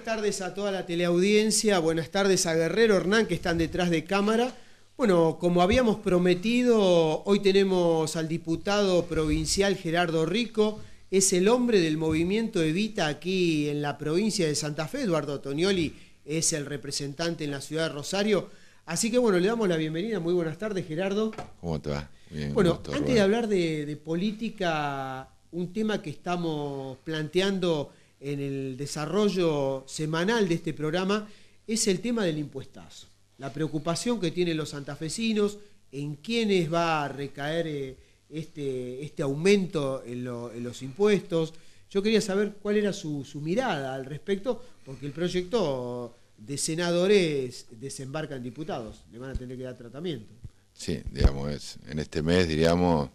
tardes a toda la teleaudiencia, buenas tardes a Guerrero, Hernán, que están detrás de cámara. Bueno, como habíamos prometido, hoy tenemos al diputado provincial Gerardo Rico, es el hombre del movimiento Evita aquí en la provincia de Santa Fe. Eduardo Tonioli es el representante en la ciudad de Rosario. Así que bueno, le damos la bienvenida. Muy buenas tardes, Gerardo. ¿Cómo te va? Bien, bueno, gusto, antes de hablar de política, un tema que estamos planteando en el desarrollo semanal de este programa es el tema del impuestazo. La preocupación que tienen los santafesinos, en quiénes va a recaer este aumento en los impuestos. Yo quería saber cuál era su mirada al respecto, porque el proyecto de senadores desembarca en diputados, le van a tener que dar tratamiento. Sí, digamos, en este mes, diríamos,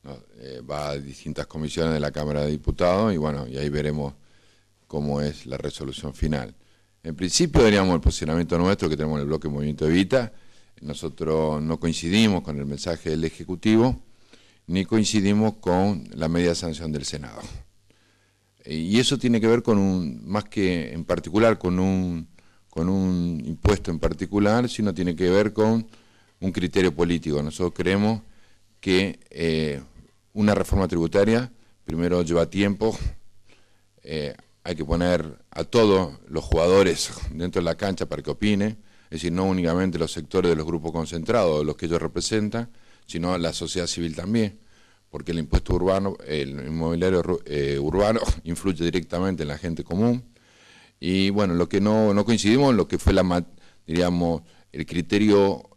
va a distintas comisiones de la Cámara de Diputados y bueno, y ahí veremos cómo es la resolución final. En principio, diríamos, el posicionamiento nuestro que tenemos en el bloque Movimiento Evita, nosotros no coincidimos con el mensaje del Ejecutivo, ni coincidimos con la media sanción del Senado. Y eso tiene que ver con más que en particular con un impuesto en particular, sino tiene que ver con un criterio político. Nosotros creemos que una reforma tributaria, primero lleva tiempo, hay que poner a todos los jugadores dentro de la cancha para que opinen, es decir, no únicamente los sectores de los grupos concentrados, los que ellos representan, sino la sociedad civil también, porque el impuesto urbano, el inmobiliario urbano, influye directamente en la gente común. Y bueno, lo que no coincidimos, lo que fue diríamos, el criterio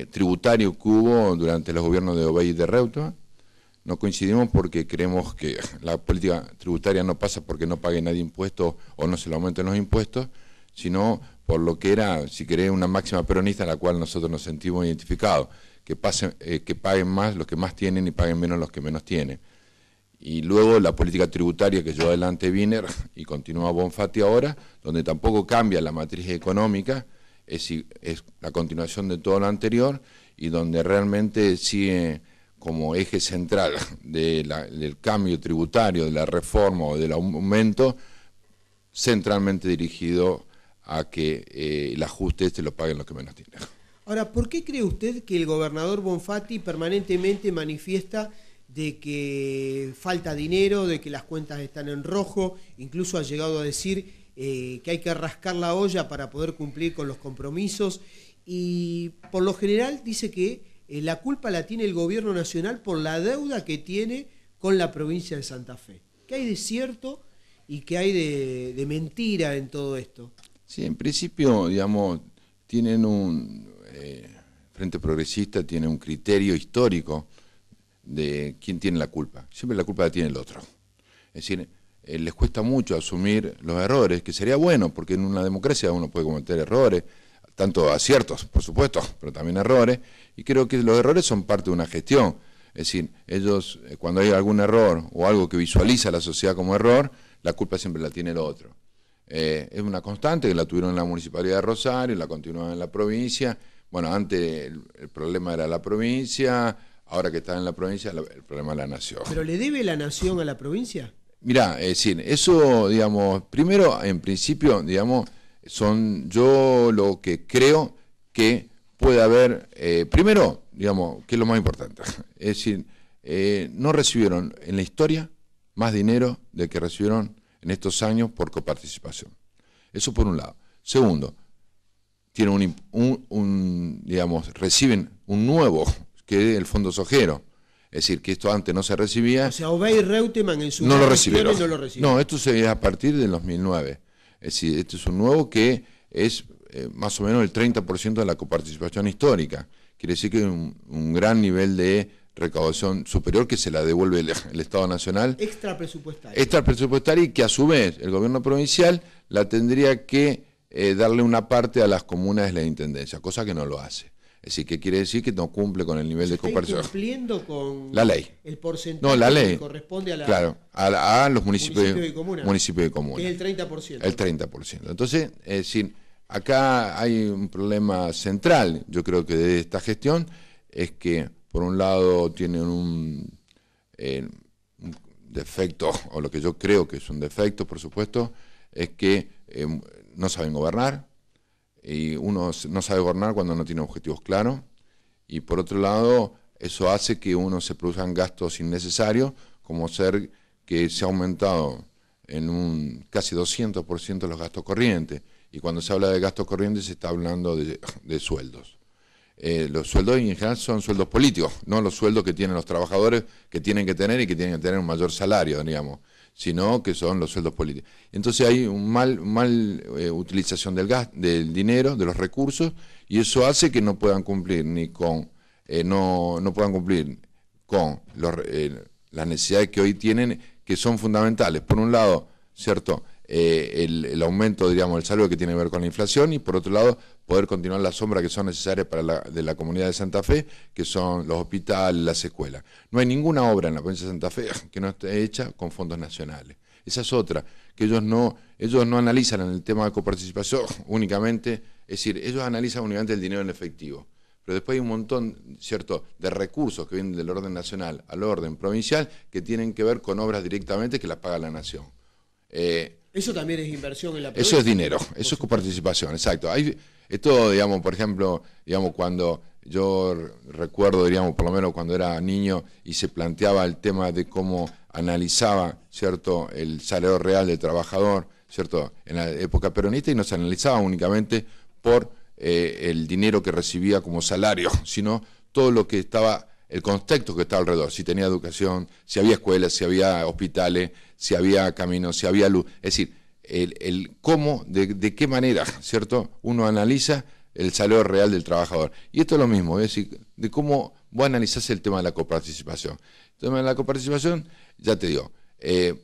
tributario que hubo durante los gobiernos de Obey y de Reutemann, no coincidimos porque creemos que la política tributaria no pasa porque no pague nadie impuestos o no se le aumenten los impuestos, sino por lo que era, si querés, una máxima peronista en la cual nosotros nos sentimos identificados, que paguen más los que más tienen y paguen menos los que menos tienen. Y luego la política tributaria que llevó adelante Wiener y continúa Bonfatti ahora, donde tampoco cambia la matriz económica, es la continuación de todo lo anterior y donde realmente sigue como eje central del cambio tributario, de la reforma o del aumento, centralmente dirigido a que el ajuste lo paguen los que menos tienen. Ahora, ¿por qué cree usted que el gobernador Bonfatti permanentemente manifiesta de que falta dinero, de que las cuentas están en rojo, incluso ha llegado a decir que hay que rascar la olla para poder cumplir con los compromisos y por lo general dice que la culpa la tiene el gobierno nacional por la deuda que tiene con la provincia de Santa Fe? ¿Qué hay de cierto y qué hay de mentira en todo esto? Sí, en principio, digamos, tienen Frente Progresista tiene un criterio histórico de quién tiene la culpa. Siempre la culpa la tiene el otro. Es decir, les cuesta mucho asumir los errores, que sería bueno, porque en una democracia uno puede cometer errores, tanto aciertos, por supuesto, pero también errores, y creo que los errores son parte de una gestión. Es decir, ellos, cuando hay algún error o algo que visualiza a la sociedad como error, la culpa siempre la tiene el otro. Es una constante que la tuvieron en la Municipalidad de Rosario, la continúan en la provincia. Bueno, antes el problema era la provincia, ahora que está en la provincia, el problema es la nación. ¿Pero le debe la nación a la provincia? Mirá, es decir, eso, digamos, primero, en principio, digamos, yo lo que creo que puede haber, primero, digamos, que es lo más importante, es decir, no recibieron en la historia más dinero del que recibieron en estos años por coparticipación. Eso por un lado. Segundo, tienen digamos, reciben un nuevo, que es el Fondo Sojero. Es decir, que esto antes no se recibía. O sea, Obey y Reutemann en su no lo recibieron. No lo recibieron. No, esto se ve a partir del 2009. Es decir, este es un nuevo que es más o menos el 30% de la coparticipación histórica. Quiere decir que hay un gran nivel de recaudación superior que se la devuelve el Estado Nacional. Extra presupuestaria. Extra presupuestaria y que a su vez el gobierno provincial la tendría que darle una parte a las comunas de la intendencia, cosa que no lo hace. Es decir, ¿qué quiere decir? Que no cumple con el nivel de cooperación. ¿Está cumpliendo con la ley? El porcentaje no, la ley. Que corresponde a la... Claro, a los municipios y comunas. Municipio y comunas. Que es el 30%. El 30%. Entonces, es decir, acá hay un problema central, yo creo que de esta gestión, es que por un lado tienen un defecto, o lo que yo creo que es un defecto, por supuesto, es que no saben gobernar, y uno no sabe gobernar cuando no tiene objetivos claros, y por otro lado, eso hace que uno se produzcan gastos innecesarios, como ser que se ha aumentado en un casi 200% los gastos corrientes, y cuando se habla de gastos corrientes se está hablando de sueldos. Los sueldos en general son sueldos políticos, no los sueldos que tienen los trabajadores que tienen que tener y que tienen que tener un mayor salario, digamos, sino que son los sueldos políticos. Entonces hay un mal utilización del dinero, de los recursos, y eso hace que no puedan cumplir ni con no puedan cumplir con las necesidades que hoy tienen, que son fundamentales. Por un lado, ¿cierto?, el aumento, diríamos, del salario que tiene que ver con la inflación, y por otro lado, poder continuar las obras que son necesarias para de la comunidad de Santa Fe, que son los hospitales, las escuelas. No hay ninguna obra en la provincia de Santa Fe que no esté hecha con fondos nacionales. Esa es otra, que ellos no analizan en el tema de coparticipación únicamente, es decir, ellos analizan únicamente el dinero en efectivo. Pero después hay un montón, ¿cierto?, de recursos que vienen del orden nacional al orden provincial que tienen que ver con obras directamente que las paga la nación. Eso también es inversión en la provincia. Eso es dinero, eso es coparticipación, exacto. Esto, digamos, por ejemplo, digamos, cuando yo recuerdo, digamos, por lo menos cuando era niño y se planteaba el tema de cómo analizaba, ¿cierto?, el salario real del trabajador, ¿cierto?, en la época peronista, y no se analizaba únicamente por el dinero que recibía como salario, sino todo lo que estaba, el contexto que estaba alrededor, si tenía educación, si había escuelas, si había hospitales, si había caminos, si había luz. Es decir, el cómo, de qué manera, ¿cierto?, uno analiza el salario real del trabajador. Y esto es lo mismo, es decir, de cómo vos analizás el tema de la coparticipación. El tema de la coparticipación, ya te digo,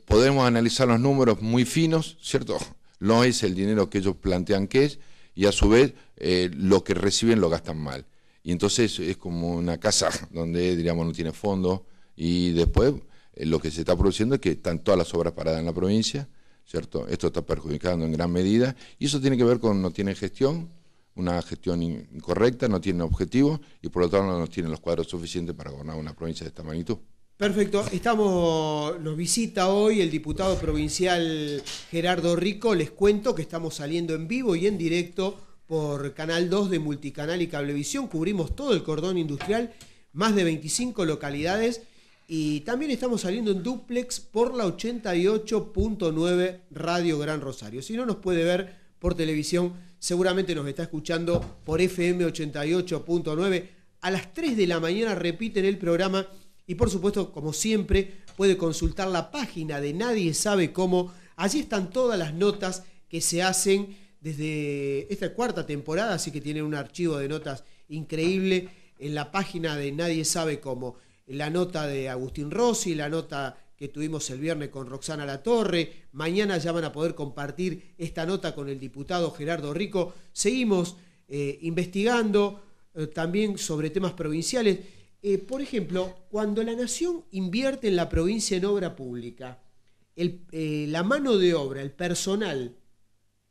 podemos analizar los números muy finos, ¿cierto? No es el dinero que ellos plantean que es, y a su vez lo que reciben lo gastan mal. Y entonces es como una casa donde, diríamos, no tiene fondo, y después lo que se está produciendo es que están todas las obras paradas en la provincia, ¿cierto? Esto está perjudicando en gran medida, y eso tiene que ver con no tiene gestión, una gestión incorrecta, no tiene objetivos, y por lo tanto no tienen los cuadros suficientes para gobernar una provincia de esta magnitud. Perfecto, nos visita hoy el diputado provincial Gerardo Rico. Les cuento que estamos saliendo en vivo y en directo por Canal 2 de Multicanal y Cablevisión. Cubrimos todo el cordón industrial, más de 25 localidades, y también estamos saliendo en dúplex por la 88.9 Radio Gran Rosario. Si no nos puede ver por televisión, seguramente nos está escuchando por FM 88.9. A las 3 de la mañana repiten el programa. Y por supuesto, como siempre, puede consultar la página de Nadie Sabe Cómo. Allí están todas las notas que se hacen desde esta cuarta temporada, así que tienen un archivo de notas increíble en la página de Nadie Sabe Cómo. La nota de Agustín Rossi, la nota que tuvimos el viernes con Roxana Latorre. Mañana ya van a poder compartir esta nota con el diputado Gerardo Rico. Seguimos investigando también sobre temas provinciales. Por ejemplo, cuando la Nación invierte en la provincia en obra pública, la mano de obra, el personal,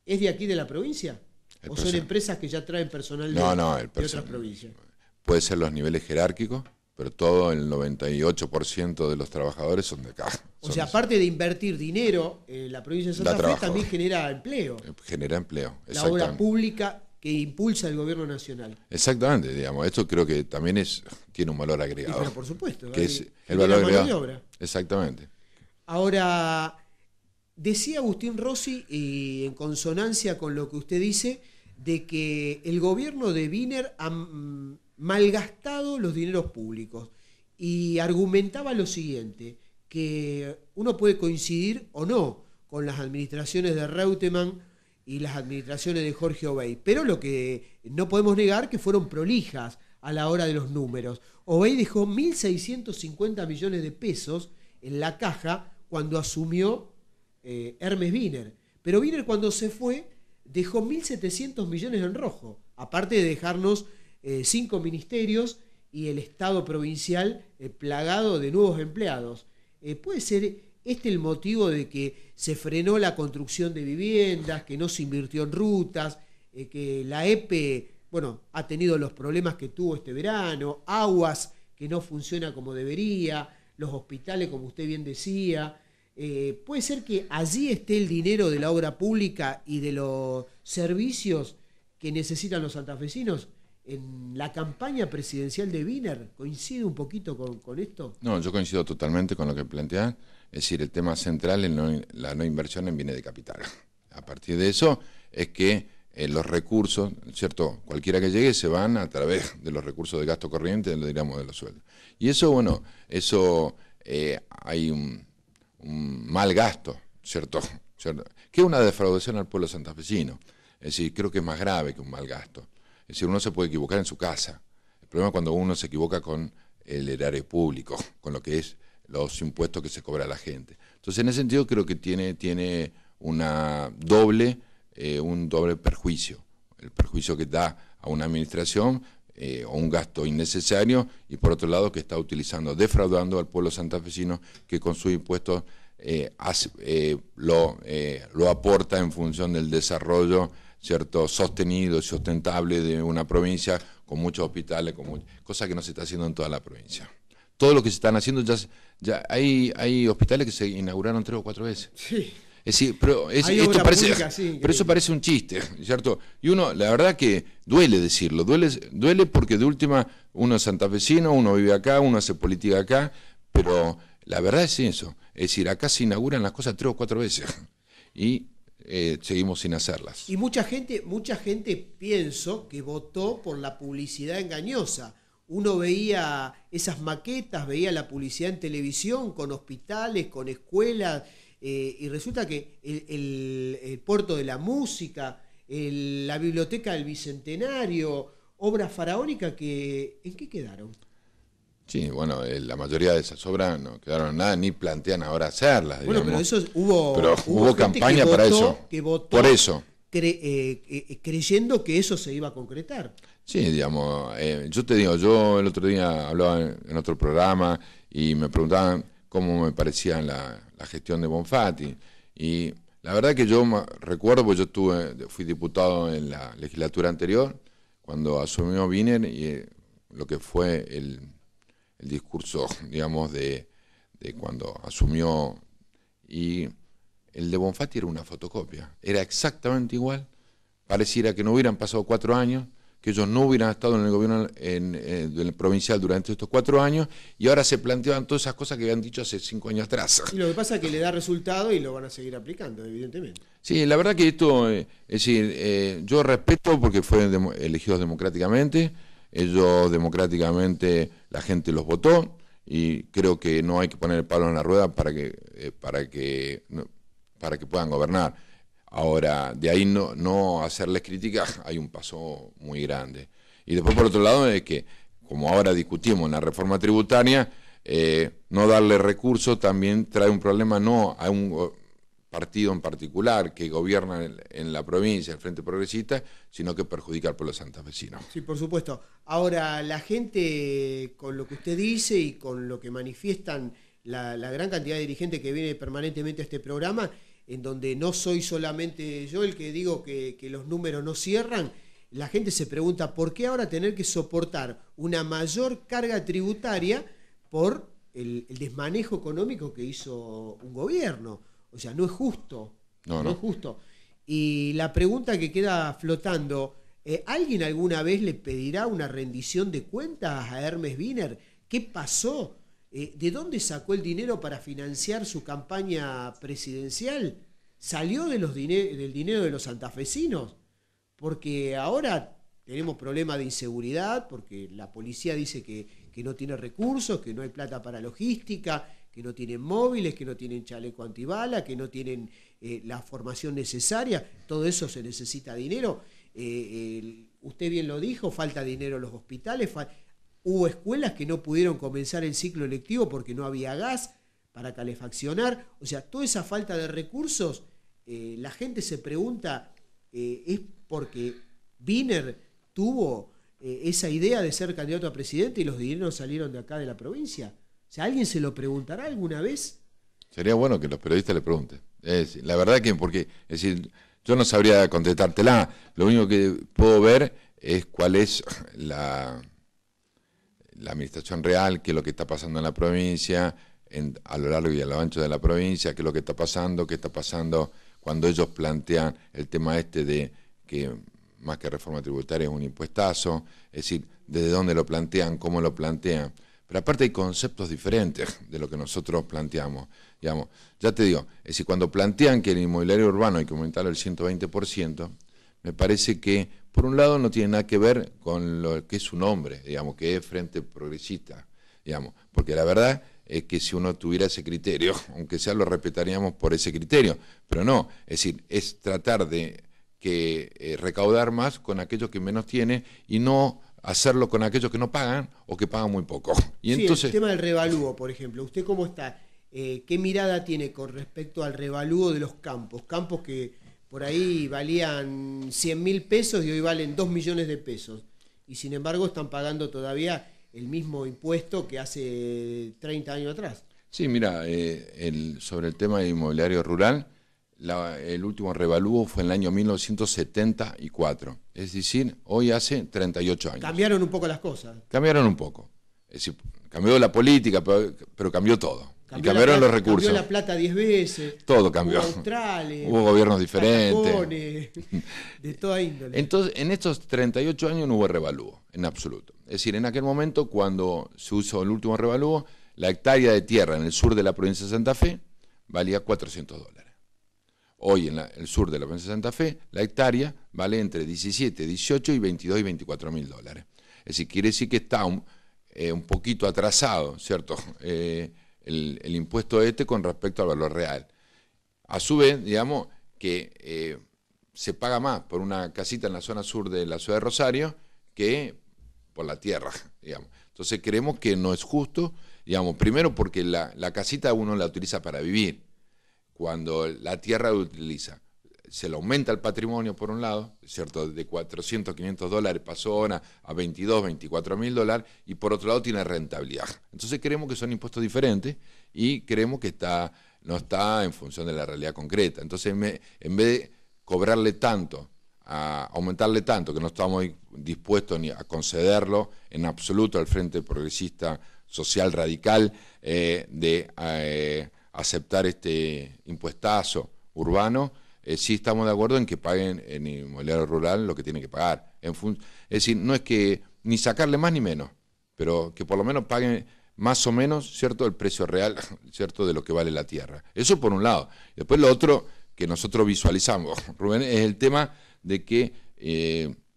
¿es de aquí de la provincia? ¿O son empresas que ya traen personal de otras provincias? Puede ser los niveles jerárquicos, pero todo el 98% de los trabajadores son de acá. O sea, aparte de invertir dinero, la provincia de Santa Fe también genera empleo. Genera empleo, la obra pública que impulsa el gobierno nacional. Exactamente, digamos, esto creo que también tiene un valor agregado. Pero por supuesto, que es el valor agregado de obra. Exactamente. Ahora, decía Agustín Rossi, y en consonancia con lo que usted dice, de que el gobierno de Wiener ha malgastado los dineros públicos, y argumentaba lo siguiente, que uno puede coincidir o no con las administraciones de Reutemann y las administraciones de Jorge Obey, pero lo que no podemos negar que fueron prolijas a la hora de los números. Obey dejó 1.650 millones de pesos en la caja cuando asumió Hermes Wiener, pero Wiener cuando se fue dejó 1.700 millones en rojo, aparte de dejarnos 5 ministerios y el Estado provincial plagado de nuevos empleados. ¿Puede ser este el motivo de que se frenó la construcción de viviendas, que no se invirtió en rutas, que la EPE, ha tenido los problemas que tuvo este verano, aguas que no funciona como debería, los hospitales, como usted bien decía? ¿Puede ser que allí esté el dinero de la obra pública y de los servicios que necesitan los santafesinos. En la campaña presidencial de Wiener, ¿coincide un poquito con esto? No, yo coincido totalmente con lo que plantean. Es decir, el tema central es la no inversión en bienes de capital. A partir de eso es que los recursos, ¿cierto? Cualquiera que llegue se van a través de los recursos de gasto corriente, digamos, de los sueldos. Y eso, bueno, hay un mal gasto, ¿cierto? Que es una defraudación al pueblo santafesino. Es decir, creo que es más grave que un mal gasto. Es decir, uno se puede equivocar en su casa. El problema es cuando uno se equivoca con el erario público, con lo que es los impuestos que se cobra a la gente. Entonces, en ese sentido, creo que tiene un doble perjuicio. El perjuicio que da a una administración o un gasto innecesario, y por otro lado que está defraudando al pueblo santafesino, que con sus impuestos lo aporta en función del desarrollo, ¿cierto?, sostenido y sustentable de una provincia con muchos hospitales, cosa que no se está haciendo en toda la provincia. Todo lo que se están haciendo, ya hay hospitales que se inauguraron 3 o 4 veces. Sí. Es decir, pero eso parece un chiste, ¿cierto? Y uno, la verdad que duele decirlo, duele porque de última uno es santafesino, uno vive acá, uno hace política acá, pero la verdad es eso. Es decir, acá se inauguran las cosas 3 o 4 veces y seguimos sin hacerlas. Y mucha gente pienso que votó por la publicidad engañosa. Uno veía esas maquetas, veía la publicidad en televisión con hospitales, con escuelas, y resulta que el Puerto de la Música, la Biblioteca del Bicentenario, obras faraónicas que ¿en qué quedaron? Sí, bueno, la mayoría de esas obras no quedaron en nada, ni plantean ahora hacerlas. Bueno, digamos. pero hubo campaña para eso. Que votó por eso. Creyendo que eso se iba a concretar. Sí, digamos, yo te digo, yo el otro día hablaba en otro programa y me preguntaban cómo me parecía la gestión de Bonfatti, y la verdad que yo recuerdo, pues yo fui diputado en la legislatura anterior, cuando asumió Wiener, y lo que fue el discurso, digamos, de cuando asumió, y el de Bonfatti era una fotocopia, era exactamente igual, pareciera que no hubieran pasado 4 años, que ellos no hubieran estado en el gobierno del provincial durante estos 4 años, y ahora se planteaban todas esas cosas que habían dicho hace 5 años atrás. Y lo que pasa es que le da resultado y lo van a seguir aplicando, evidentemente. Sí, la verdad que esto, es decir, yo respeto porque fueron elegidos democráticamente, ellos democráticamente la gente los votó, y creo que no hay que poner el palo en la rueda para que puedan gobernar. Ahora, de ahí no hacerles críticas, hay un paso muy grande. Y después, por otro lado, es que, como ahora discutimos en la reforma tributaria, no darle recursos también trae un problema no a un partido en particular que gobierna en la provincia, el Frente Progresista, sino que perjudica al pueblo santafesino. Sí, por supuesto. Ahora, la gente, con lo que usted dice y con lo que manifiestan la gran cantidad de dirigentes que viene permanentemente a este programa, en donde no soy solamente yo el que digo que los números no cierran, la gente se pregunta por qué ahora tener que soportar una mayor carga tributaria por el desmanejo económico que hizo un gobierno. O sea, no es justo. No es justo. Y la pregunta que queda flotando, ¿alguien alguna vez le pedirá una rendición de cuentas a Hermes Wiener? ¿Qué pasó? ¿De dónde sacó el dinero para financiar su campaña presidencial? ¿Salió del dinero de los santafesinos? Porque ahora tenemos problemas de inseguridad, porque la policía dice que no tiene recursos, que no hay plata para logística, que no tienen móviles, que no tienen chaleco antibala, que no tienen la formación necesaria. Todo eso se necesita dinero. Usted bien lo dijo, falta dinero en los hospitales. Hubo escuelas que no pudieron comenzar el ciclo lectivo porque no había gas para calefaccionar. O sea, toda esa falta de recursos, la gente se pregunta, ¿es porque Wiener tuvo esa idea de ser candidato a presidente y los dineros salieron de acá de la provincia? O sea, ¿alguien se lo preguntará alguna vez? Sería bueno que los periodistas le pregunten. La verdad que, porque, es decir, yo no sabría contestártela. Lo único que puedo ver es cuál es la administración real, qué es lo que está pasando en la provincia, a lo largo y a lo ancho de la provincia, qué es lo que está pasando, qué está pasando cuando ellos plantean el tema de que más que reforma tributaria es un impuestazo, es decir, desde dónde lo plantean, cómo lo plantean. Pero aparte hay conceptos diferentes de lo que nosotros planteamos. Digamos, ya te digo, es decir, cuando plantean que el inmobiliario urbano hay que aumentarlo al 120%, me parece que, por un lado, no tiene nada que ver con lo que es su nombre, digamos, que es Frente Progresista, digamos, porque la verdad es que si uno tuviera ese criterio, aunque sea lo respetaríamos por ese criterio, pero no, es decir, es tratar de recaudar más con aquellos que menos tienen y no hacerlo con aquellos que no pagan o que pagan muy poco. Y sí, entonces, el tema del revalúo, por ejemplo, ¿usted cómo está? ¿Qué mirada tiene con respecto al revalúo de los campos? Campos que por ahí valían 100.000 pesos y hoy valen 2 millones de pesos. Y sin embargo están pagando todavía el mismo impuesto que hace 30 años atrás. sí, mira, sobre el tema inmobiliario rural, el último revalúo fue en el año 1974, es decir, hoy hace 38 años. Cambiaron un poco las cosas. Cambiaron un poco, es decir, cambió la política, pero cambió todo. Y cambiaron los recursos. Cambió la plata 10 veces. Todo cambió. Hubo australes, hubo gobiernos diferentes. Patagones, de toda índole. Entonces, en estos 38 años no hubo revalúo, en absoluto. Es decir, en aquel momento, cuando se usó el último revalúo, la hectárea de tierra en el sur de la provincia de Santa Fe valía $400. Hoy en el sur de la provincia de Santa Fe, la hectárea vale entre 17, 18 y 22 y 24 mil dólares. Es decir, quiere decir que está un poquito atrasado, ¿cierto? El impuesto con respecto al valor real. A su vez, digamos que se paga más por una casita en la zona sur de la ciudad de Rosario que por la tierra, digamos. Entonces creemos que no es justo, digamos, primero porque la casita uno la utiliza para vivir. Cuando la tierra la utiliza, se le aumenta el patrimonio por un lado, ¿cierto? De 400, 500 dólares pasó ahora a 22, 24 mil dólares, y por otro lado tiene rentabilidad. Entonces creemos que son impuestos diferentes y creemos que no está en función de la realidad concreta. Entonces en vez de cobrarle tanto, aumentarle tanto, que no estamos dispuestos ni a concederlo en absoluto al Frente Progresista Social Radical de aceptar este impuestazo urbano, sí estamos de acuerdo en que paguen en inmobiliario rural lo que tienen que pagar. Es decir, no es que ni sacarle más ni menos, pero que por lo menos paguen más o menos, ¿cierto?, el precio real, ¿cierto?, de lo que vale la tierra. Eso por un lado. Después lo otro que nosotros visualizamos, Rubén, es el tema de que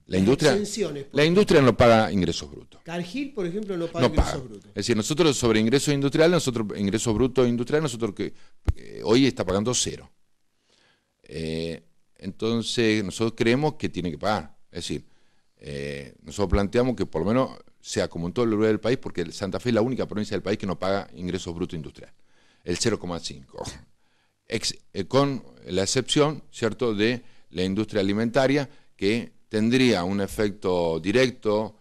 la industria no paga ingresos brutos. Cargill, por ejemplo, no paga ingresos brutos. Es decir, nosotros sobre ingresos industriales, ingresos brutos industriales, nosotros que hoy está pagando 0. Entonces, nosotros creemos que tiene que pagar. Es decir, nosotros planteamos que por lo menos sea como en todo el lugar del país, porque Santa Fe es la única provincia del país que no paga ingresos brutos industriales. El 0,5. Con la excepción, ¿cierto?, de la industria alimentaria, que tendría un efecto directo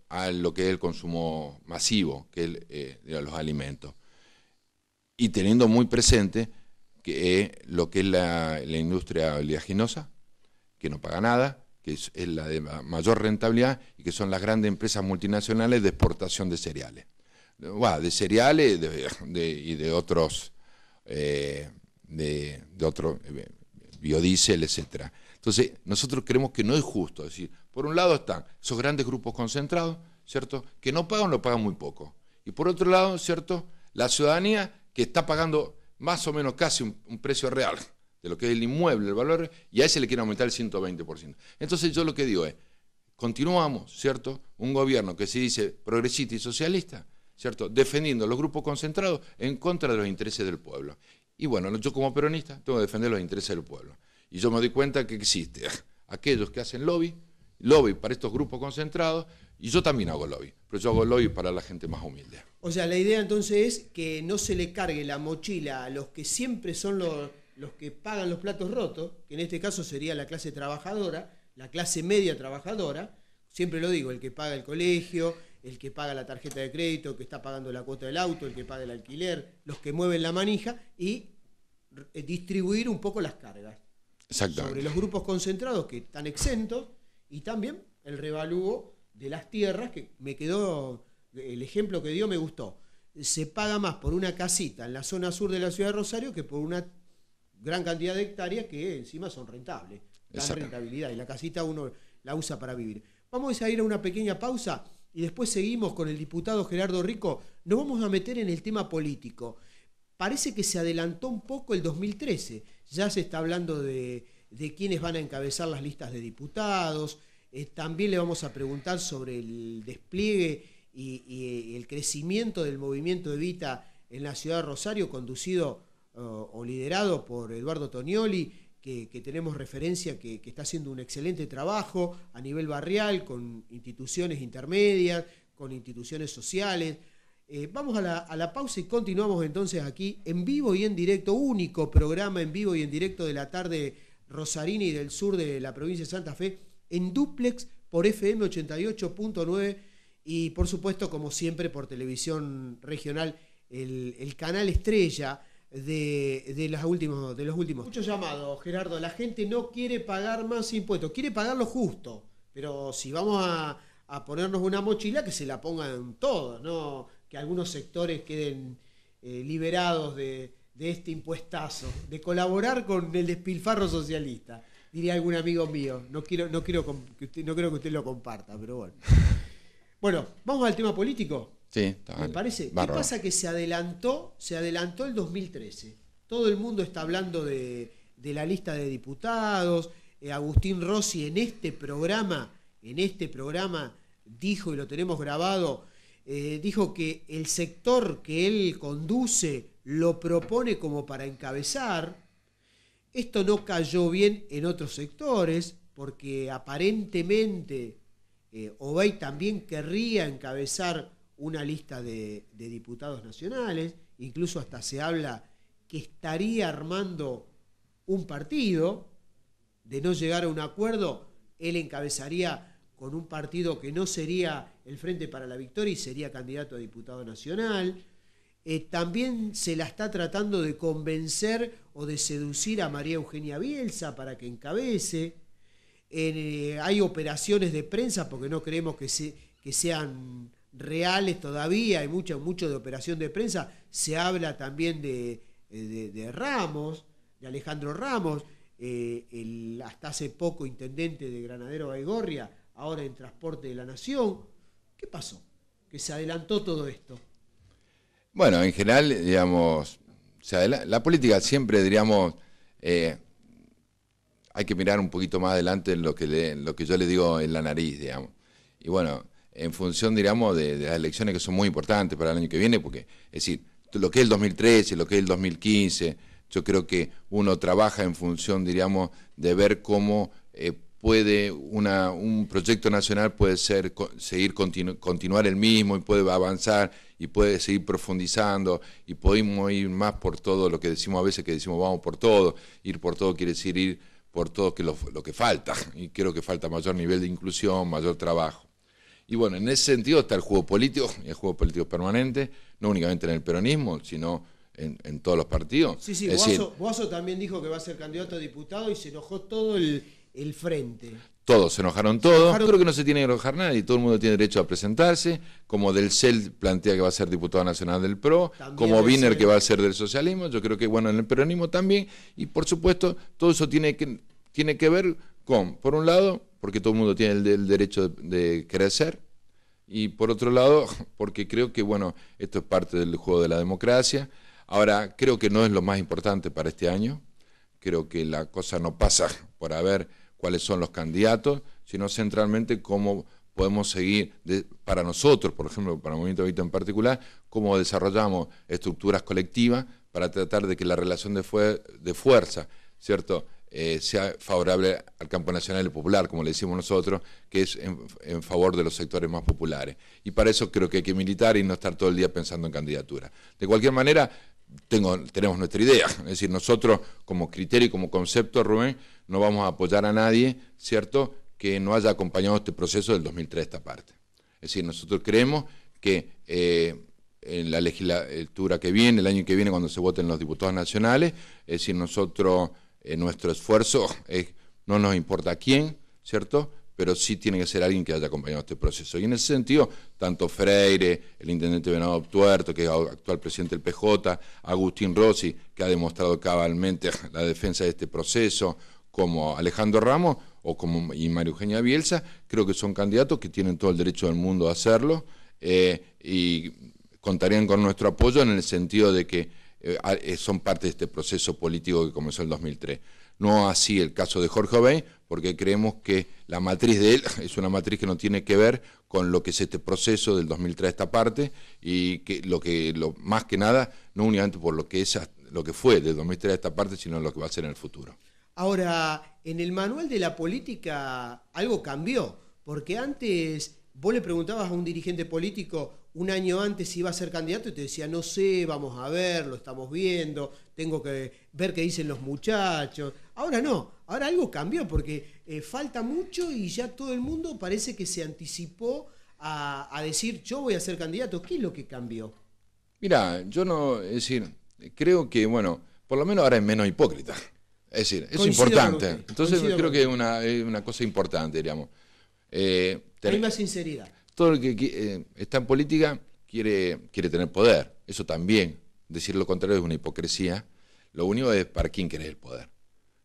a lo que es el consumo masivo, que es de los alimentos. Y teniendo muy presente que lo que es la industria oleaginosa, que no paga nada, que es la de mayor rentabilidad y que son las grandes empresas multinacionales de exportación de cereales. De cereales y de otros, biodiesel, etcétera. Entonces, nosotros creemos que no es justo. Es decir, por un lado están esos grandes grupos concentrados, ¿cierto?, que no pagan, lo pagan muy poco. Y por otro lado, ¿cierto?, la ciudadanía que está pagando más o menos casi un precio real de lo que es el inmueble, el valor, y a ese le quieren aumentar el 120%. Entonces yo lo que digo es, continuamos, ¿cierto?, un gobierno que se dice progresista y socialista, ¿cierto?, defendiendo los grupos concentrados en contra de los intereses del pueblo. Y bueno, yo como peronista tengo que defender los intereses del pueblo. Y yo me doy cuenta que existe aquellos que hacen lobby para estos grupos concentrados, y yo también hago lobby, pero yo hago lobby para la gente más humilde. O sea, la idea entonces es que no se le cargue la mochila a los que siempre son los que pagan los platos rotos, que en este caso sería la clase trabajadora, la clase media trabajadora, siempre lo digo, el que paga el colegio, el que paga la tarjeta de crédito, el que está pagando la cuota del auto, el que paga el alquiler, los que mueven la manija, y distribuir un poco las cargas sobre los grupos concentrados que están exentos, y también el revalúo de las tierras, que me quedó, el ejemplo que dio me gustó. Se paga más por una casita en la zona sur de la ciudad de Rosario que por una gran cantidad de hectáreas que encima son rentables. dan rentabilidad, y la casita uno la usa para vivir. Vamos a ir a una pequeña pausa y después seguimos con el diputado Gerardo Rico. Nos vamos a meter en el tema político. Parece que se adelantó un poco el 2013. Ya se está hablando de quiénes van a encabezar las listas de diputados. También le vamos a preguntar sobre el despliegue y el crecimiento del movimiento Evita en la ciudad de Rosario, conducido o liderado por Eduardo Tonioli, que tenemos referencia que está haciendo un excelente trabajo a nivel barrial, con instituciones intermedias, con instituciones sociales. Vamos a la pausa y continuamos entonces aquí en vivo y en directo, único programa en vivo y en directo de la tarde rosarina y del sur de la provincia de Santa Fe, en dúplex por FM 88.9 y por supuesto, como siempre, por televisión regional, el canal estrella de los últimos. Mucho llamado, Gerardo. La gente no quiere pagar más impuestos, quiere pagar lo justo, pero si vamos a ponernos una mochila, que se la pongan todos, no que algunos sectores queden liberados de este impuestazo, de colaborar con el despilfarro socialista, diría algún amigo mío. No creo que usted lo comparta, pero bueno. Bueno, vamos al tema político. Sí, está ¿Me parece? Bárbaro. ¿Qué pasa? Que se adelantó el 2013. Todo el mundo está hablando de la lista de diputados. Agustín Rossi en este programa dijo, y lo tenemos grabado, dijo que el sector que él conduce lo propone como para encabezar. Esto no cayó bien en otros sectores, porque aparentemente Obey también querría encabezar una lista de diputados nacionales, incluso hasta se habla que estaría armando un partido. De no llegar a un acuerdo, él encabezaría con un partido que no sería el Frente para la Victoria y sería candidato a diputado nacional. También se la está tratando de convencer o de seducir a María Eugenia Bielsa para que encabece. Hay operaciones de prensa, porque no creemos que sean reales todavía, hay mucho de operación de prensa. Se habla también de Ramos, de Alejandro Ramos, el hasta hace poco intendente de Granadero Baigorria, ahora en Transporte de la Nación. ¿Qué pasó? Que se adelantó todo esto. Bueno, en general, digamos, la política siempre, diríamos, hay que mirar un poquito más adelante en lo que yo le digo en la nariz, digamos. Y bueno, en función, digamos, de las elecciones que son muy importantes para el año que viene, porque, es decir, lo que es el 2013, lo que es el 2015, yo creo que uno trabaja en función, diríamos, de ver cómo puede un proyecto nacional puede continuar el mismo y puede avanzar y puede seguir profundizando y podemos ir más por todo, lo que decimos a veces, que decimos vamos por todo. Ir por todo quiere decir ir por todo lo que falta, y creo que falta mayor nivel de inclusión, mayor trabajo. Y bueno, en ese sentido está el juego político, y el juego político permanente, no únicamente en el peronismo, sino en todos los partidos. Sí, Boazo también dijo que va a ser candidato a diputado y se enojó todo el frente. Todos se enojaron todos. Creo que no se tiene que enojar nadie, todo el mundo tiene derecho a presentarse, como Del Cel plantea que va a ser diputado nacional del PRO, también como Wiener que va a ser del socialismo. Yo creo que bueno, en el peronismo también, y por supuesto todo eso tiene que ver con, por un lado, porque todo el mundo tiene el derecho de crecer, y por otro lado, porque creo que bueno, esto es parte del juego de la democracia. Ahora, creo que no es lo más importante para este año, creo que la cosa no pasa por ver cuáles son los candidatos, sino centralmente cómo podemos seguir, para nosotros, por ejemplo, para el Movimiento Evita en particular, cómo desarrollamos estructuras colectivas para tratar de que la relación de fuerza, ¿cierto?, sea favorable al campo nacional y popular, como le decimos nosotros, que es en favor de los sectores más populares. Y para eso creo que hay que militar y no estar todo el día pensando en candidaturas. De cualquier manera, tenemos nuestra idea, es decir, nosotros como criterio y como concepto, Rubén, no vamos a apoyar a nadie, ¿cierto?, que no haya acompañado este proceso del 2003 esta parte. Es decir, nosotros creemos que en la legislatura que viene, el año que viene, cuando se voten los diputados nacionales, es decir, nosotros, nuestro esfuerzo no nos importa quién, ¿cierto?, pero sí tiene que ser alguien que haya acompañado este proceso. Y en ese sentido, tanto Freire, el intendente Venado Tuerto, que es actual presidente del PJ, Agustín Rossi, que ha demostrado cabalmente la defensa de este proceso, como Alejandro Ramos y María Eugenia Bielsa, creo que son candidatos que tienen todo el derecho del mundo a hacerlo y contarían con nuestro apoyo en el sentido de que son parte de este proceso político que comenzó en el 2003. No así el caso de Jorge Obey, porque creemos que la matriz de él es una matriz que no tiene que ver con lo que es este proceso del 2003 a esta parte, y que lo más que nada, no únicamente por lo que fue del 2003 a esta parte, sino lo que va a ser en el futuro. Ahora, en el manual de la política algo cambió, porque antes vos le preguntabas a un dirigente político un año antes si iba a ser candidato y te decía, no sé, vamos a ver, lo estamos viendo, tengo que ver qué dicen los muchachos. Ahora no, ahora algo cambió porque falta mucho y ya todo el mundo parece que se anticipó a decir, yo voy a ser candidato. ¿Qué es lo que cambió? Mira, creo que, bueno, por lo menos ahora es menos hipócrita. Es decir, eso es importante. Entonces creo que es una cosa importante, digamos. Hay más sinceridad. Todo el que está en política quiere tener poder. Eso también, decir lo contrario es una hipocresía. Lo único es para quién querés el poder.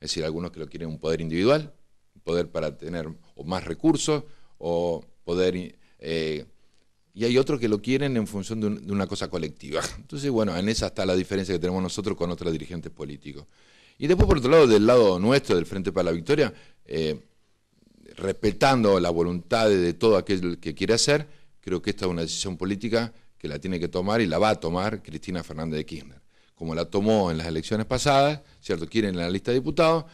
Es decir, algunos que lo quieren un poder individual, un poder para tener o más recursos, o poder... y hay otros que lo quieren en función de una cosa colectiva. Entonces, bueno, en esa está la diferencia que tenemos nosotros con otros dirigentes políticos. Y después, por otro lado, del lado nuestro, del Frente para la Victoria, respetando la voluntad de todo aquel que quiere hacer, creo que esta es una decisión política que la tiene que tomar y la va a tomar Cristina Fernández de Kirchner. Como la tomó en las elecciones pasadas, ¿cierto? Quieren en la lista de diputados,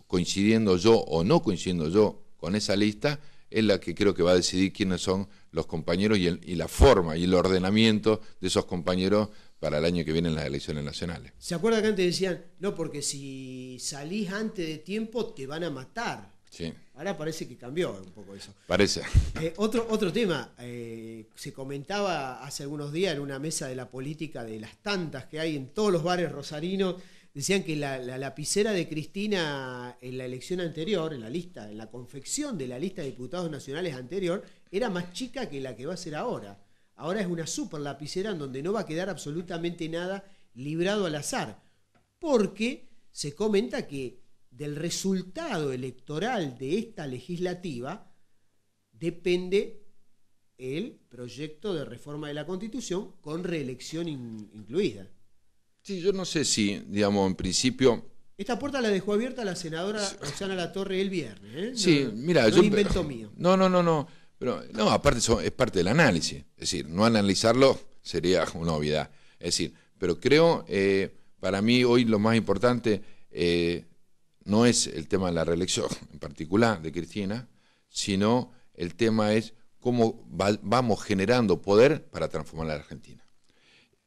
coincidiendo yo o no coincidiendo yo con esa lista, es la que creo que va a decidir quiénes son los compañeros y la forma y el ordenamiento de esos compañeros para el año que viene en las elecciones nacionales. ¿Se acuerda que antes decían, no, porque si salís antes de tiempo te van a matar? Sí. Ahora parece que cambió un poco eso. Parece. Otro tema, se comentaba hace algunos días en una mesa de la política, de las tantas que hay en todos los bares rosarinos, decían que la lapicera de Cristina en la elección anterior, en la confección de la lista de diputados nacionales anterior, era más chica que la que va a ser ahora. Ahora es una super lapicera en donde no va a quedar absolutamente nada librado al azar, porque se comenta que del resultado electoral de esta legislativa depende el proyecto de reforma de la Constitución con reelección incluida. Sí, yo no sé si, digamos, en principio... Esta puerta la dejó abierta la senadora Roxana Latorre el viernes, ¿eh? Sí, no, mira, no es invento mío. No. Pero, no, aparte es parte del análisis. Es decir, no analizarlo sería una obviedad. Es decir, pero creo, para mí hoy lo más importante no es el tema de la reelección en particular de Cristina, sino el tema es cómo vamos generando poder para transformar a la Argentina.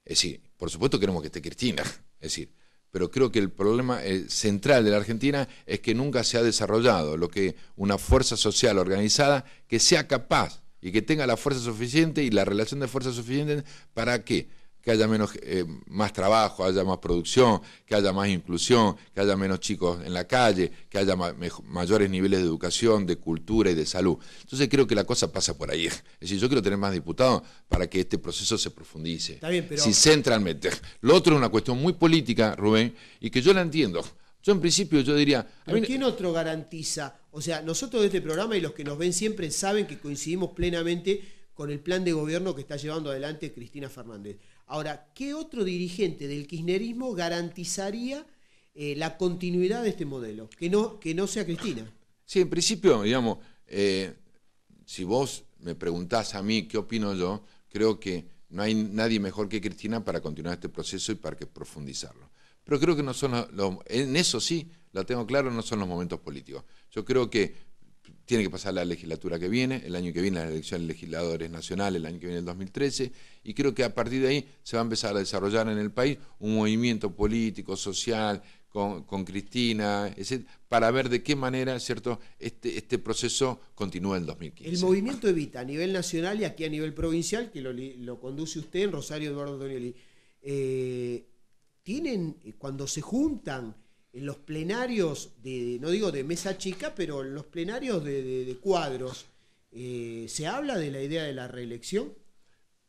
Es decir, por supuesto queremos que esté Cristina, es decir, pero creo que el problema central de la Argentina es que nunca se ha desarrollado lo que una fuerza social organizada que sea capaz y que tenga la fuerza suficiente y la relación de fuerza suficiente para que haya más trabajo, haya más producción, que haya más inclusión, que haya menos chicos en la calle, que haya mayores niveles de educación, de cultura y de salud. Entonces creo que la cosa pasa por ahí. Es decir, yo quiero tener más diputados para que este proceso se profundice. Está bien, pero... Sí, centralmente. Lo otro es una cuestión muy política, Rubén, y que yo la entiendo. Yo en principio yo diría... ¿Pero quién otro garantiza? O sea, nosotros de este programa y los que nos ven siempre saben que coincidimos plenamente con el plan de gobierno que está llevando adelante Cristina Fernández. Ahora, ¿qué otro dirigente del kirchnerismo garantizaría la continuidad de este modelo? Que no sea Cristina. Sí, en principio, digamos, si vos me preguntás a mí qué opino yo, creo que no hay nadie mejor que Cristina para continuar este proceso y para profundizarlo. Pero creo que no son en eso sí, lo tengo claro, no son los momentos políticos. Yo creo que tiene que pasar la legislatura que viene, el año que viene las elecciones legisladores nacionales, el año que viene el 2013, y creo que a partir de ahí se va a empezar a desarrollar en el país un movimiento político, social, con Cristina, para ver de qué manera, ¿cierto?, este proceso continúa en 2015. El movimiento Evita a nivel nacional y aquí a nivel provincial, que lo conduce usted en Rosario Eduardo Donioli, tienen, cuando se juntan en los plenarios, no digo de mesa chica, pero en los plenarios de cuadros, ¿se habla de la idea de la reelección?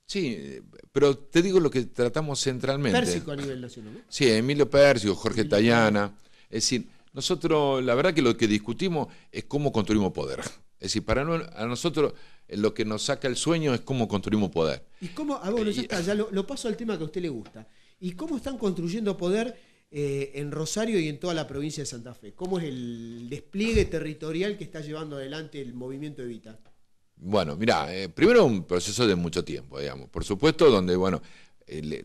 Sí, pero te digo lo que tratamos centralmente. Pérsico a nivel nacional, ¿no? Sí, Emilio Pérsico, Jorge Tayana, es decir, Nosotros, la verdad que lo que discutimos es cómo construimos poder. Es decir, a nosotros lo que nos saca el sueño es cómo construimos poder. ¿Y cómo? Bueno, ya está, ya lo paso al tema que a usted le gusta. ¿Y cómo están construyendo poder en Rosario y en toda la provincia de Santa Fe? ¿Cómo es el despliegue territorial que está llevando adelante el movimiento Evita? Bueno, mirá, primero un proceso de mucho tiempo, digamos. Por supuesto, donde, bueno,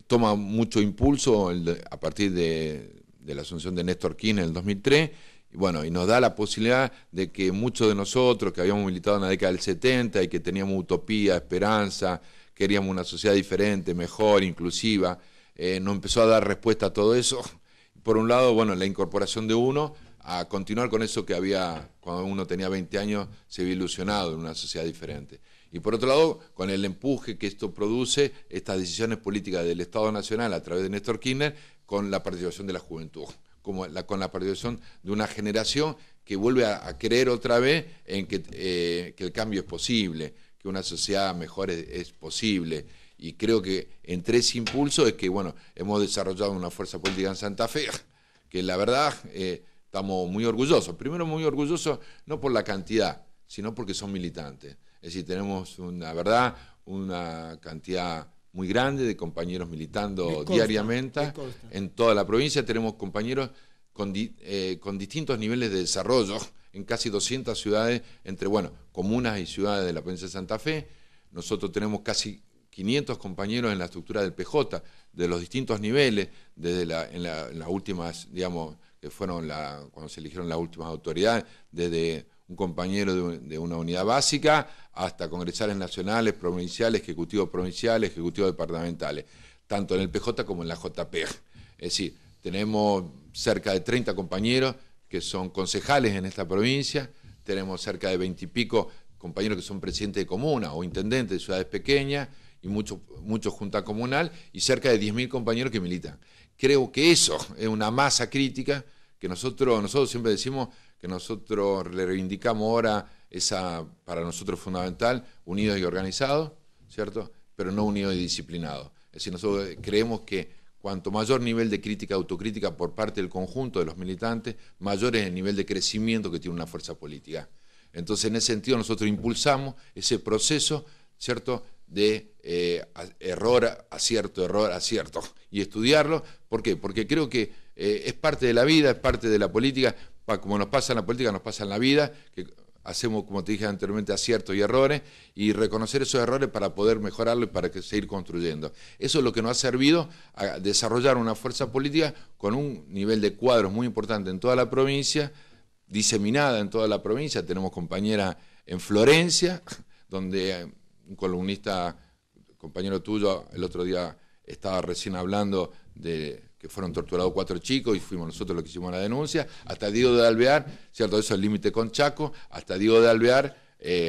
toma mucho impulso a partir de la asunción de Néstor Kirchner en el 2003, y bueno, y nos da la posibilidad de que muchos de nosotros que habíamos militado en la década del 70 y que teníamos utopía, esperanza, queríamos una sociedad diferente, mejor, inclusiva, nos empezó a dar respuesta a todo eso. Por un lado, bueno, la incorporación de uno a continuar con eso que había, cuando uno tenía 20 años, se había ilusionado en una sociedad diferente. Y por otro lado, con el empuje que esto produce, estas decisiones políticas del Estado Nacional a través de Néstor Kirchner, con la participación de la juventud, con la participación de una generación que vuelve a creer otra vez en que el cambio es posible, que una sociedad mejor es posible. Y creo que entre ese impulso es que, bueno, hemos desarrollado una fuerza política en Santa Fe, que la verdad estamos muy orgullosos. Primero muy orgullosos no por la cantidad, sino porque son militantes. Es decir, tenemos una cantidad muy grande de compañeros militando diariamente en toda la provincia. Tenemos compañeros con distintos niveles de desarrollo en casi 200 ciudades, entre, bueno, comunas y ciudades de la provincia de Santa Fe. Nosotros tenemos casi 500 compañeros en la estructura del PJ, de los distintos niveles, desde en las últimas, digamos, que fueron cuando se eligieron las últimas autoridades, desde un compañero de una unidad básica hasta congresales nacionales, provinciales, ejecutivos departamentales, tanto en el PJ como en la JP. Es decir, tenemos cerca de 30 compañeros que son concejales en esta provincia, tenemos cerca de 20 y pico compañeros que son presidentes de comuna o intendentes de ciudades pequeñas, y mucho junta comunal, y cerca de 10.000 compañeros que militan. Creo que eso es una masa crítica que nosotros siempre decimos que nosotros le reivindicamos ahora esa, para nosotros fundamental, unidos y organizados, ¿cierto? Pero no unidos y disciplinados. Es decir, nosotros creemos que cuanto mayor nivel de crítica, autocrítica por parte del conjunto de los militantes, mayor es el nivel de crecimiento que tiene una fuerza política. Entonces, en ese sentido, nosotros impulsamos ese proceso, ¿cierto?, de error, acierto, y estudiarlo. ¿Por qué? Porque creo que es parte de la vida, es parte de la política, como nos pasa en la política, nos pasa en la vida, que hacemos, como te dije anteriormente, aciertos y errores, y reconocer esos errores para poder mejorarlo y para seguir construyendo. Eso es lo que nos ha servido a desarrollar una fuerza política con un nivel de cuadros muy importante en toda la provincia, diseminada en toda la provincia. Tenemos compañeras en Florencia, donde un columnista, compañero tuyo, el otro día estaba recién hablando de que fueron torturados 4 chicos y fuimos nosotros los que hicimos la denuncia, hasta Diego de Alvear, ¿cierto? Eso es el límite con Chaco, hasta Diego de Alvear,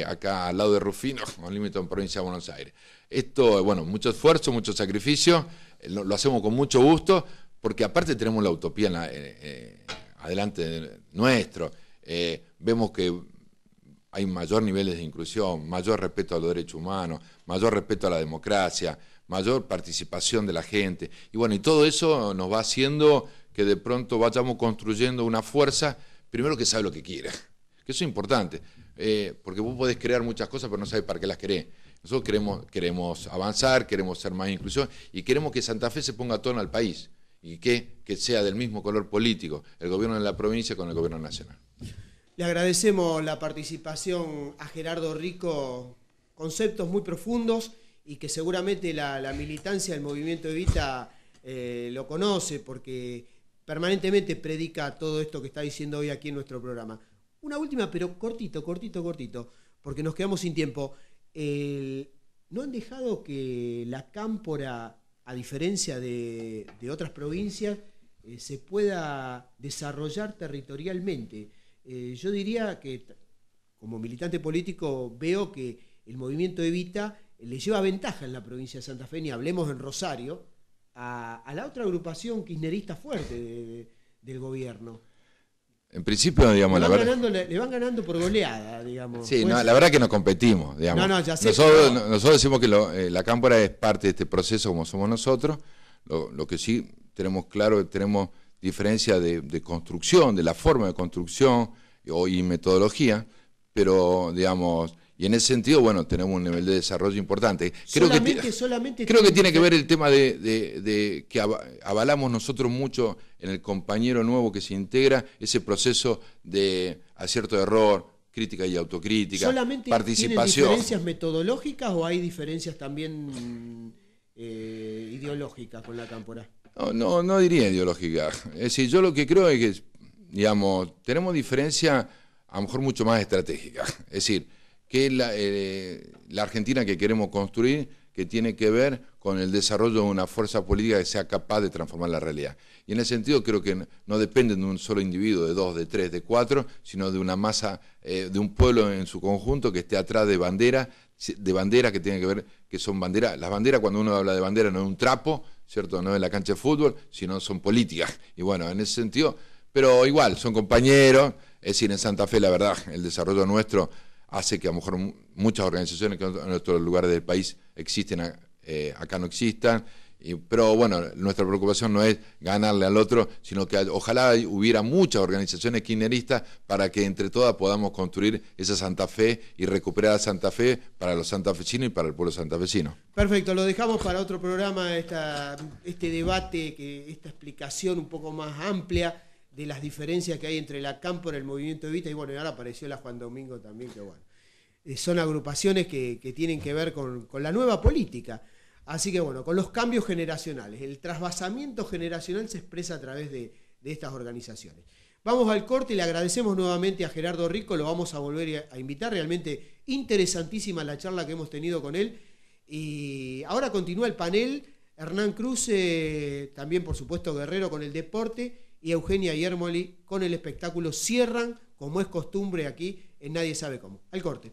acá al lado de Rufino, con límite con provincia de Buenos Aires. Esto, bueno, mucho esfuerzo, mucho sacrificio, lo hacemos con mucho gusto, porque aparte tenemos la utopía adelante nuestro. Vemos que hay mayor niveles de inclusión, mayor respeto a los derechos humanos, mayor respeto a la democracia, mayor participación de la gente. Y bueno, y todo eso nos va haciendo que de pronto vayamos construyendo una fuerza, primero que sabe lo que quiere, que eso es importante, porque vos podés crear muchas cosas, pero no sabés para qué las querés. Nosotros queremos avanzar, queremos ser más inclusión y queremos que Santa Fe se ponga a tono al país y que sea del mismo color político, el gobierno de la provincia con el gobierno nacional. Le agradecemos la participación a Gerardo Rico, conceptos muy profundos y que seguramente la militancia del movimiento Evita lo conoce porque permanentemente predica todo esto que está diciendo hoy aquí en nuestro programa. Una última, pero cortito, porque nos quedamos sin tiempo. ¿No han dejado que la Cámpora, a diferencia de otras provincias, se pueda desarrollar territorialmente? Yo diría que como militante político veo que el movimiento Evita le lleva ventaja en la provincia de Santa Fe, ni hablemos en Rosario, a la otra agrupación kirchnerista fuerte del gobierno. En principio, digamos, le van ganando por goleada, digamos. Sí, no, la verdad que no competimos, digamos. No, ya sé. Nosotros decimos que la Cámpora es parte de este proceso como somos nosotros. Lo que sí tenemos claro, tenemos diferencia de construcción, de la forma de construcción y metodología, pero digamos, y en ese sentido, bueno, tenemos un nivel de desarrollo importante. Creo que tiene que ver el tema de que avalamos nosotros mucho en el compañero nuevo que se integra, ese proceso de acierto de error, crítica y autocrítica, participación. ¿Tienen diferencias metodológicas o hay diferencias también ideológicas con la Cámpora? No diría ideológica. Es decir, yo lo que creo es que, digamos, tenemos diferencia a lo mejor mucho más estratégica. Es decir, que la Argentina que queremos construir, que tiene que ver con el desarrollo de una fuerza política que sea capaz de transformar la realidad. Y en ese sentido creo que no dependen de un solo individuo, de 2, de 3, de 4, sino de una masa, de un pueblo en su conjunto que esté atrás de banderas que tienen que ver, que son banderas. Las banderas, cuando uno habla de bandera, no es un trapo, ¿cierto? No es la cancha de fútbol, sino son políticas. Y bueno, en ese sentido, pero igual, son compañeros. Es decir, en Santa Fe, la verdad, el desarrollo nuestro hace que a lo mejor muchas organizaciones que en otros lugares del país existen, acá no existan. Pero bueno, nuestra preocupación no es ganarle al otro, sino que ojalá hubiera muchas organizaciones kirchneristas para que entre todas podamos construir esa Santa Fe y recuperar a Santa Fe para los santafesinos y para el pueblo santafesino. Perfecto, lo dejamos para otro programa, este debate, esta explicación un poco más amplia de las diferencias que hay entre la Cámpora, el Movimiento Evita, y bueno, y ahora apareció la Juan Domingo también, que bueno, son agrupaciones que tienen que ver con la nueva política. Así que bueno, con los cambios generacionales, el trasvasamiento generacional se expresa a través de estas organizaciones. Vamos al corte y le agradecemos nuevamente a Gerardo Rico, lo vamos a volver a invitar, realmente interesantísima la charla que hemos tenido con él. Y ahora continúa el panel, Hernán Cruz, también por supuesto Guerrero con el deporte, y Eugenia Yermoli con el espectáculo. Cierran, como es costumbre aquí, en Nadie Sabe Cómo. Al corte.